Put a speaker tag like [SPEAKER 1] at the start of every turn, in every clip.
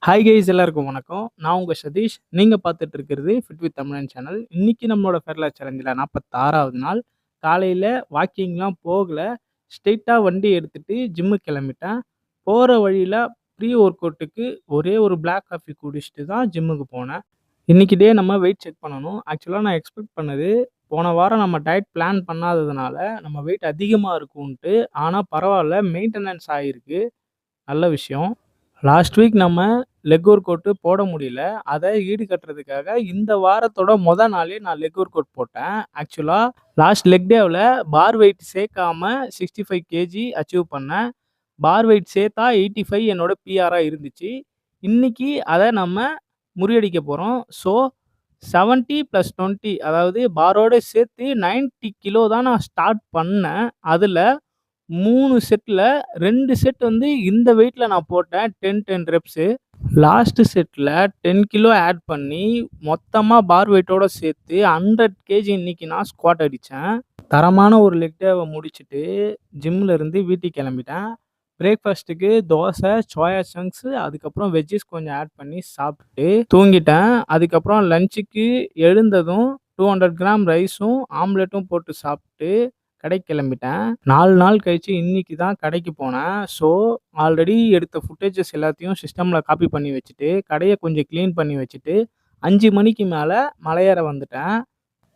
[SPEAKER 1] Hi guys எல்லாருக்கும் வணக்கம். நான் உங்க சதீஷ். நீங்க பார்த்துட்டு இருக்கிறது ஃபிட் வித் தமிழன் சேனல். இன்னைக்கு நம்மளோட ஃபெர்லா சேலஞ்சில 46வது நாள். காலையில வாக்கிங்லாம் போகல. ஸ்ட்ரெயிட்டா வண்டி எடுத்துட்டு ஜிம்முக்கு கிளம்பிட்டேன். போற வழியில ப்ரீ ஒர்க் அவுட்டுக்கு ஒரே ஒரு பிளாக் காஃபி குடிச்சிட்டு தான் ஜிம்முக்கு போனேன். இன்னைக்கு டே நம்ம வெயிட் செக் பண்ணணும். ஆக்சுவலா நான் எக்ஸ்பெக்ட் பண்ணது, போன வாரம் நம்ம டயட் பிளான் பண்ணாததுனால நம்ம வெயிட் அதிகமா இருக்கும்ன்ட்டு. ஆனா பரவால்ல, மெயின்டெனன்ஸ் ஆயிருக்கு. நல்ல விஷயம். லாஸ்ட் வீக் நம்ம லெக் ஒர்க் அவுட் போட முடியல. அத ஈடுகட்டுறதுக்காக இந்த வாரத்தோட நாளே நான் லெக் ஒர்க் அவுட் போட்டேன். ஆக்சுவலா லாஸ்ட் லெக் டேவுல பார் வெயிட் சேர்க்காம 65 கேஜி அச்சீவ் பண்ணேன். பார் வெயிட் சேர்த்தா 85 என்னோட பிஆரா இருந்துச்சு. இன்னைக்கு அத நம்ம முறியடிக்க போறோம். ஸோ 70 + 20, அதாவது பாரோட சேர்த்து 90 கிலோ தான் நான் ஸ்டார்ட் பண்ணேன். அதுல 3 செட்ல 2 செட் வந்து இந்த வெயிட்ல நான் போட்டேன். 10, 10 ரெப்ஸு. லாஸ்ட் செட்ல 10 கிலோ ஆட் பண்ணி மொத்தமா பார் வெயிட்டோட சேர்த்து 100 கேஜி இன்னைக்கு நான் ஸ்குவாட் அடிச்சேன். தரமான ஒரு லெக் டேவ முடிச்சுட்டு ஜிம்ல இருந்து வீட்டுக்கு கிளம்பிட்டேன். பிரேக்ஃபாஸ்ட்டுக்கு தோசை, சோயா சங்க்ஸ், அதுக்கப்புறம் வெஜ்ஜீஸ் கொஞ்சம் ஆட் பண்ணி சாப்பிட்டுட்டு தூங்கிட்டேன். அதுக்கப்புறம் லஞ்சுக்கு எழுந்ததும் 200 கிராம் ரைஸும் ஆம்லெட்டும் போட்டு சாப்பிட்டு கடைக்கு கிளம்பிட்டேன். 4 நாள் கழிச்சு இன்னைக்கு தான் கடைக்கு போனேன். ஸோ ஆல்ரெடி எடுத்த ஃபுட்டேஜஸ் எல்லாத்தையும் சிஸ்டம்ல காப்பி பண்ணி வச்சுட்டு, கடைய கொஞ்சம் கிளீன் பண்ணி வச்சுட்டு 5 மணிக்கு மேல மலையேற வந்துட்டேன்.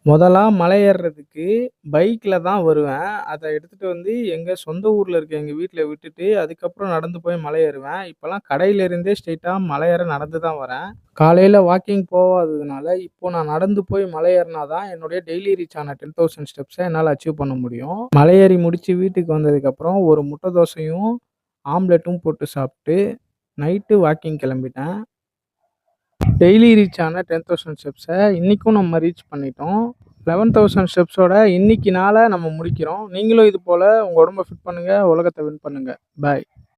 [SPEAKER 1] முதலா மலை ஏறுறதுக்கு பைக்ல தான் வருவேன். அத எடுத்துட்டு வந்து எங்க சொந்த ஊர்ல இருக்க எங்க வீட்ல விட்டுட்டு, அதுக்கப்புறம் நடந்து போய் மலை ஏறுவேன். இப்பலாம் கடையில இருந்தே ஸ்ட்ரெயிட்டா மலை ஏற நடந்து தான் வரேன். காலையில வாக்கிங் போவாததுனால, இப்போ நான் நடந்து போய் மலை ஏறுனா தான் என்னுடைய டெய்லி ரீச் ஆன 10,000 ஸ்டெப்ஸ என்னால அச்சீவ் பண்ண முடியும். மலை ஏறி முடிச்சு வீட்டுக்கு வந்ததுக்கப்புறம் ஒரு முட்டை தோசையும், ஆம்லெட்டும் போட்டு சாப்பிட்டு, நைட்டு வாக்கிங் கிளம்பிட்டேன். டெய்லி ரீச் ஆன 10,000 ஸ்டெப்ஸை இன்னைக்கும் நம்ம ரீச் பண்ணிட்டோம். 11,000 ஸ்டெப்ஸோட இன்னைக்கு நாளை நம்ம முடிக்கிறோம். நீங்களும் இது போல் உங்கள் உடம்பை ஃபிட் பண்ணுங்கள், உலகத்தை வின் பண்ணுங்கள். பாய்.